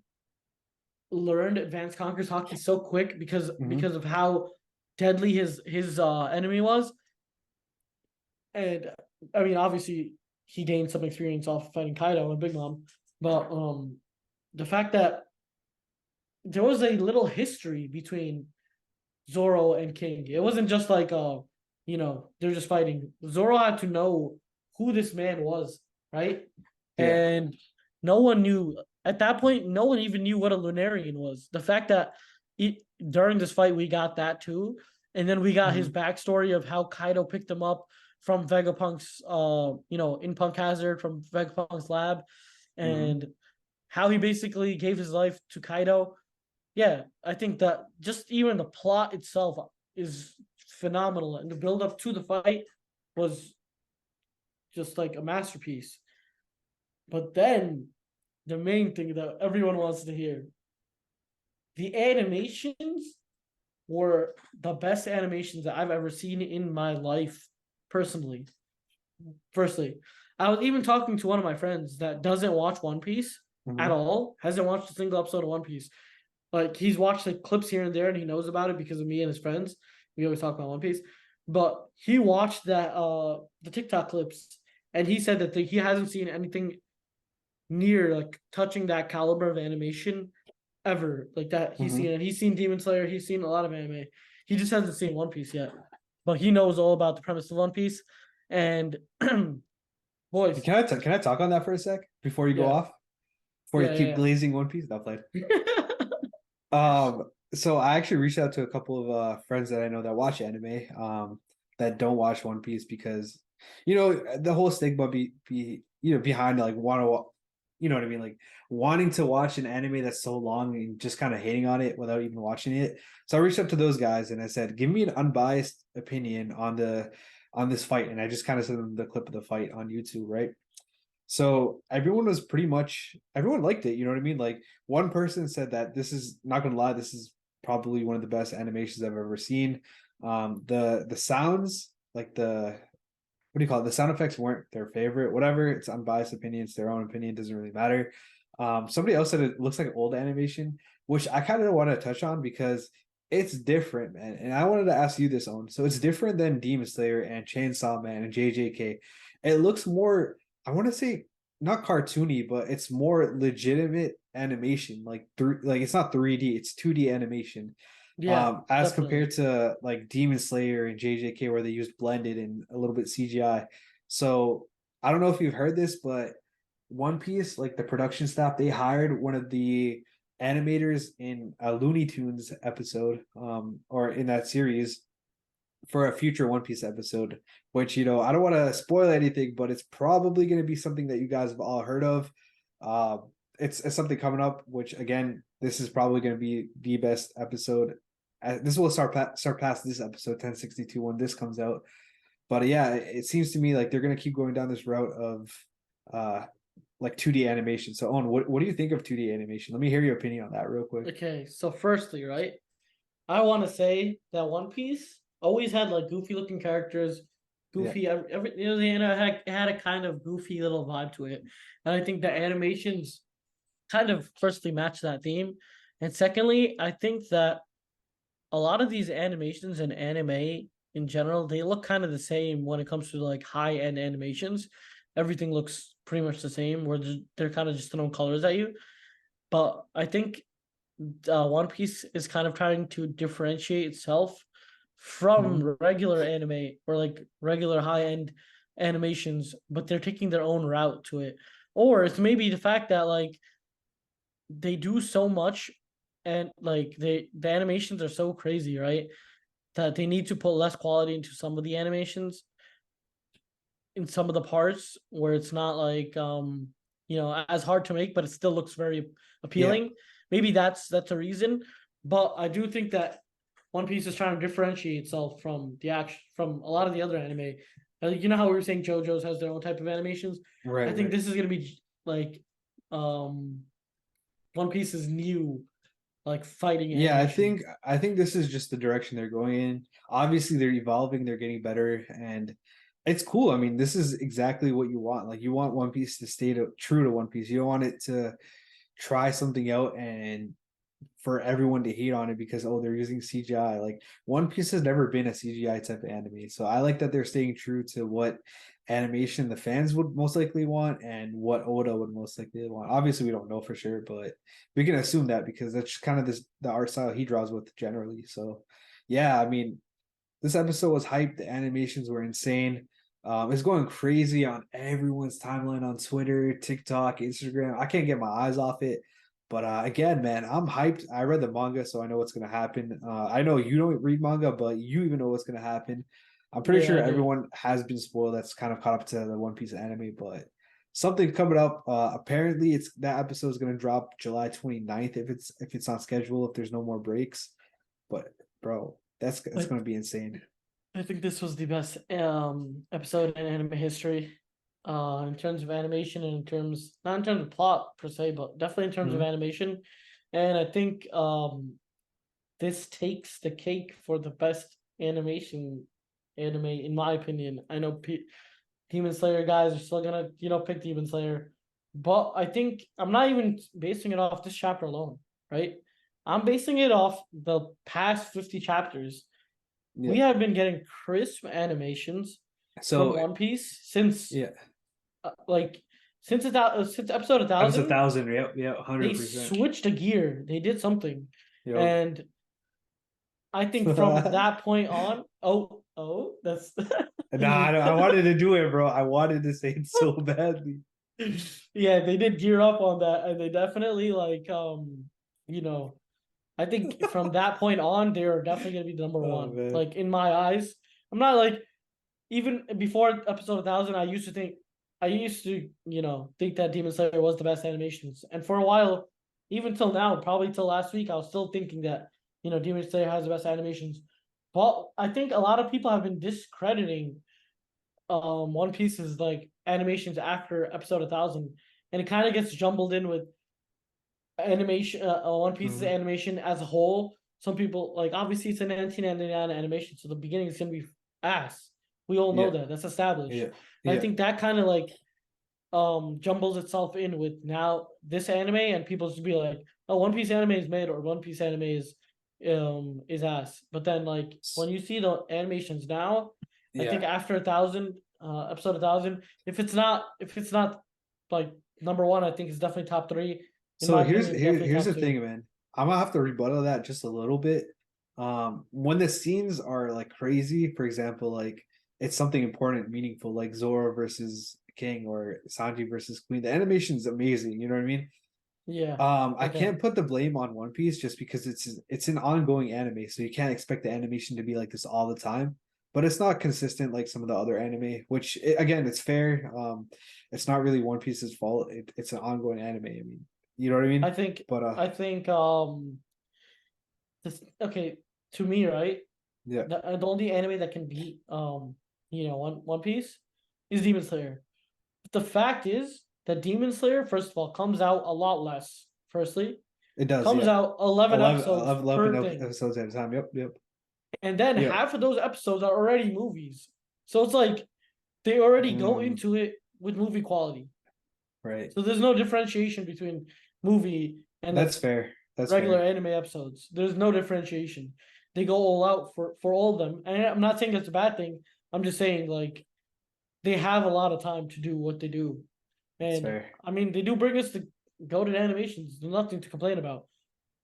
learned advanced Conqueror's Haki so quick because of how deadly his enemy was, and I mean, obviously he gained some experience off fighting Kaido and Big Mom, but the fact that there was a little history between Zoro and King. It wasn't just like they're just fighting. Zoro had to know who this man was, right? Yeah. And no one knew at that point. No one even knew what a Lunarian was. The fact that during this fight we got that too, and then we got his backstory of how Kaido picked him up from Vegapunk's, in Punk Hazard from Vegapunk's lab, and how he basically gave his life to Kaido. Yeah, I think that just even the plot itself is phenomenal, and the build up to the fight was just like a masterpiece. But then the main thing that everyone wants to hear, the animations were the best animations that I've ever seen in my life personally. Firstly, I was even talking to one of my friends that doesn't watch One Piece at Mhm. all, hasn't watched a single episode of One Piece. Like he's watched like clips here and there, and he knows about it because of me and his friends. We always talk about One Piece, but he watched that the TikTok clips, and he said that he hasn't seen anything near like touching that caliber of animation ever like that he's Mhm. seen. And he's seen Demon Slayer, he's seen a lot of anime. He just hasn't seen One Piece yet, but he knows all about the premise of One Piece. And boys, Can I talk on that for a sec before you go yeah, off? Before you keep yeah, glazing One Piece? No, played. yeah. So I actually reached out to a couple of friends that I know that watch anime, that don't watch One Piece because, the whole stigma behind like you know what I mean, like wanting to watch an anime that's so long and just kind of hating on it without even watching it. So I reached out to those guys and I said, give me an unbiased opinion on this fight, and I just kind of sent them the clip of the fight on YouTube, right? So everyone liked it. You know what I mean? Like one person said that this is not gonna lie, this is probably one of the best animations I've ever seen. The sounds, like the what do you call it? The sound effects weren't their favorite. Whatever, it's unbiased opinion, it's their own opinion, doesn't really matter. Somebody else said it looks like old animation, which I kind of want to touch on because it's different, man. And I wanted to ask you this on. So it's different than Demon Slayer and Chainsaw Man and JJK. It looks more, I want to say not cartoony, but it's more legitimate animation. Like it's not 3D, it's 2D animation. Yeah, As definitely. compared to like Demon Slayer and JJK where they used blended and a little bit CGI. So I don't know if you've heard this, but One Piece, like the production staff, they hired one of the animators in a Looney Tunes episode, or in that series for a future One Piece episode, which, I don't want to spoil anything, but it's probably going to be something that you guys have all heard of. Uh, it's something coming up, which again, this is probably going to be the best episode. This will surpass this episode 1062 when this comes out. But yeah, it seems to me like they're going to keep going down this route of uh like 2D animation. So, Owen, what do you think of 2D animation? Let me hear your opinion on that real quick. Okay, so firstly, right, I want to say that One Piece always had like goofy looking characters, Yeah. goofy had a kind of goofy little vibe to it, and I think the animations kind of firstly match that theme, and secondly, I think that a lot of these animations and anime in general, they look kind of the same when it comes to like high end animations. Everything looks pretty much the same, where they're kind of just throwing colors at you. But I think One Piece is kind of trying to differentiate itself Mhm. from regular anime or like regular high end animations, but they're taking their own route to it. Or it's maybe the fact that like they do so much and like the animations are so crazy, right? That they need to put less quality into some of the animations in some of the parts where it's not like as hard to make, but it still looks very Yeah. appealing. Maybe that's a reason, but I do think that One Piece is trying to differentiate itself from the action from a lot of the other anime. You know how we were saying JoJo's has their own type of animations. I Right, think right. this is gonna be like One Piece's new like fighting Yeah, I animation. think I think this is just the direction they're going in. Obviously, they're evolving, they're getting better, and it's cool. I mean, this is exactly what you want. Like, you want One Piece to true to One Piece. You don't want it to try something out and for everyone to hate on it because, oh, they're using CGI. Like, One Piece has never been a CGI type of anime, so I like that they're staying true to what animation the fans would most likely want and what Oda would most likely want. Obviously, we don't know for sure, but we can assume that because that's kind of the art style he draws with generally. So, yeah, I mean, this episode was hyped. The animations were insane. It's going crazy on everyone's timeline on Twitter, TikTok, Instagram. I can't get my eyes off it. But again, man, I'm hyped. I read the manga, so I know what's gonna happen. I know you don't read manga, but you even know what's gonna happen. I'm pretty Yeah, sure I do. everyone has been spoiled. That's kind of caught up to the One Piece anime, but something coming up. Apparently, it's that episode is gonna drop July 29th if it's on schedule. If there's no more breaks, but bro, that's I gonna be insane. I think this was the best episode in anime history. In terms of animation and in terms not in terms of plot per se, but definitely in terms of Mhm. animation. And I think this takes the cake for the best animation anime, in my opinion. I know Demon Slayer guys are still gonna, pick Demon Slayer. But I think I'm not even basing it off this chapter alone, right? I'm basing it off the past 50 chapters. We Yeah. have been getting crisp animations from So One Piece since yeah, like since episode episode 1000. 1,000. Yep, yeah, They 100%. switched a gear. They did something, Yep. and I think from that point on, that's Nah, I wanted to do it, bro. I wanted to say it so badly. yeah, they did gear up on that, and they definitely you know, I think from that point on, they're definitely gonna be the number Oh one. man. Like in my eyes, I'm not like even before episode 1000. I used to, think that Demon Slayer was the best animations, and for a while, even till now, probably till last week, I was still thinking that Demon Slayer has the best animations. But I think a lot of people have been discrediting One Piece's like animations after episode 1000, and it kind of gets jumbled in with animation, One Piece's Mhm. animation as a whole. Some people like obviously it's a 1999 animation, so the beginning is gonna be ass. We all know Yeah, that. That's established. yeah, And I yeah. think that kind of like jumbles itself in with now this anime, and people just be like, oh, One Piece anime is mid, or One Piece anime is ass. But then like when you see the animations now, I think Yeah. after 1000, episode 1000, if it's not like number one, I think it's definitely top three. In So my here's opinion, definitely here's top the two. thing, man. I'm gonna have to rebuttal that just a little bit. When the scenes are like crazy, for example, like it's something important, meaningful, like Zoro versus King or Sanji versus Queen. The animation is amazing. You know what I mean? Yeah. I Okay. can't put the blame on One Piece just because it's an ongoing anime, so you can't expect the animation to be like this all the time. But it's not consistent like some of the other anime, which again, it's fair. It's not really One Piece's fault. It's an ongoing anime. I mean, you know what I I mean? think But I think this okay, to me, right? yeah, The only anime that can beat One Piece is Demon Slayer. But the fact is that Demon Slayer, first of all, comes out a lot less. Firstly, it does. comes Yeah, out 11 11, episodes 11 per thing, episodes at a time. Yep, yep, and then yep. half of those episodes are already movies. So it's like they already go Mm, into it with movie quality. right. So there's no differentiation between movie and like That's fair. That's regular fair. anime episodes. There's no differentiation. They go all out for all of them. And I'm not saying that's a bad thing. I'm just saying like they have a lot of time to do what they do. That's And fair. I mean they do bring us the goated animations. There's nothing to complain about.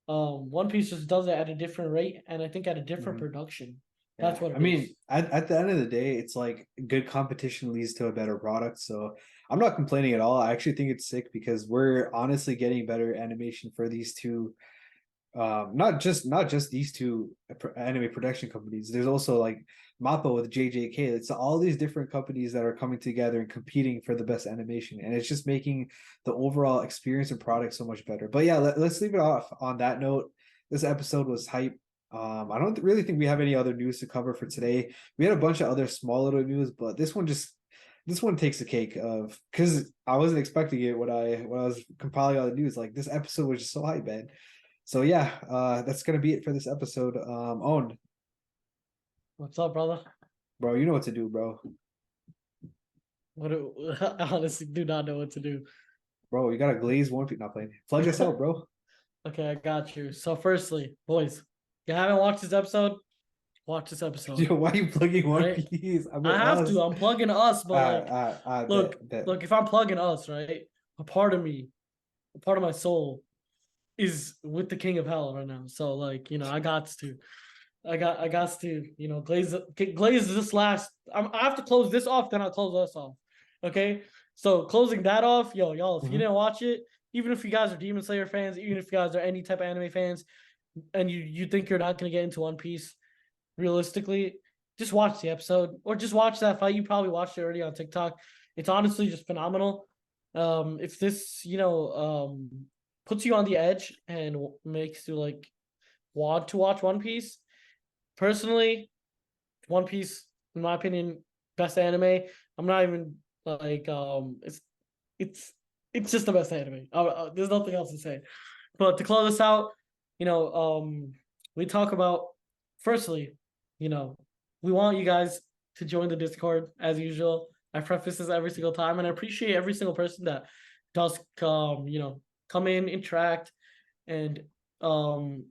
One Piece just does it at a different rate, and I think at a different Mhm. production. That's Yeah, what I it is. mean, at the end of the day, it's like good competition leads to a better product. So I'm not complaining at all. I actually think it's sick because we're honestly getting better animation for these two. Not just these two anime production companies. There's also like Mappa with JJK. It's all these different companies that are coming together and competing for the best animation, and it's just making the overall experience and product so much better. But yeah, let's leave it off on that note. This episode was hype. I don't really think we have any other news to cover for today. We had a bunch of other small little news, but this one takes the cake of because I wasn't expecting it when I was compiling all the news. Like this episode was just so hype, man. So yeah, that's gonna be it for this episode. Own, What's up, brother? bro, you know what to do, bro. I honestly do not know what to do. Bro, you gotta glaze one feet. Not playing. Plug us out, bro. Okay, I got you. So, firstly, boys, if you haven't watched this episode, watch this episode. Yo, why are you plugging One Right? Piece? I I meant have us. to. I'm plugging us, but like, I look, bet. look. If I'm plugging us, right, a part of me, a part of my soul, is with the King of Hell right now. So, like, I got to, glaze this last. I have to close this off, then I'll close us off. Okay, so closing that off, y'all. If you Mhm. didn't watch it, even if you guys are Demon Slayer fans, even if you guys are any type of anime fans, and you think you're not gonna get into One Piece, realistically, just watch the episode or just watch that fight. You probably watched it already on TikTok. It's honestly just phenomenal. If this, puts you on the edge and makes you like want to watch One Piece, personally, One Piece, in my opinion, best anime. I'm not even like it's it's just the best anime. There's nothing else to say. But to close this out, you know, we talk about firstly, you know, we want you guys to join the Discord as usual. I preface this every single time, and I appreciate every single person that does come, come in, interact, and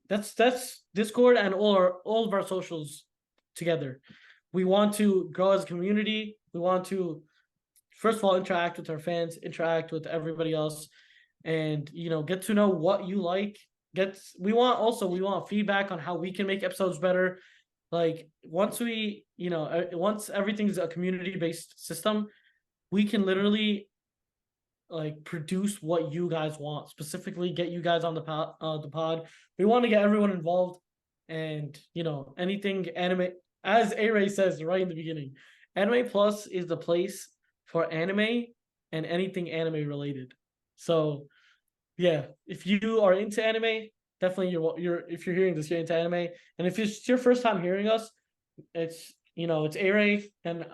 that's Discord and all of our socials together. We want to grow as a community. We want to first of all interact with our fans, interact with everybody else, and get to know what you like. We want feedback on how we can make episodes better. Like once once everything's a community based system, we can literally like produce what you guys want, specifically get you guys on the pod. We want to get everyone involved, and anything anime, as Aray says right in the beginning, Anime Plus is the place for anime and anything anime related. So yeah, if you are into anime, definitely you're if you're hearing this, you're into anime. And if it's your first time hearing us, it's it's Aray and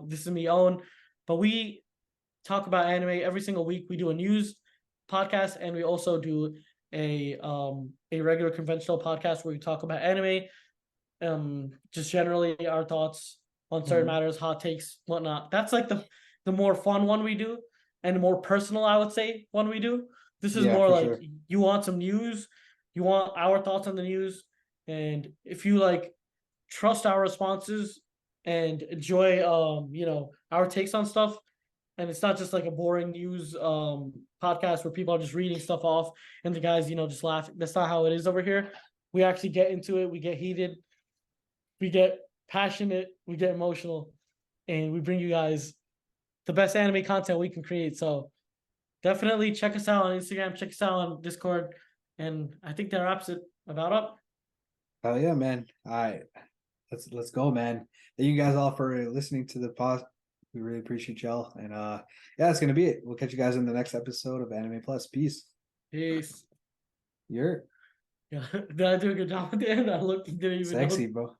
this is me Owen. But we talk about anime every single week. We do a news podcast, and we also do a regular conventional podcast where we talk about anime, just generally our thoughts on certain matters, hot takes, whatnot. That's like the more fun one we do, and the more personal, I would say, one we do. This is more like you want some news, you want our thoughts on the news, and if you like trust our responses and enjoy our takes on stuff, and it's not just like a boring news podcast where people are just reading stuff off and the guys just laughing. That's not how it is over here. We actually get into it. We get heated. We get passionate. We get emotional, and we bring you guys the best anime content we can create. So definitely check us out on Instagram. Check us out on Discord, and I think that wraps it about up. Oh yeah, man! All right, let's go, man. Thank you guys all for listening to the pod. We really appreciate y'all. And yeah, that's gonna be it. We'll catch you guys in the next episode of Anime Plus. Peace. Peace. You're Yeah. Did I do a good job at the end? I looked, didn't even sexy, know. bro.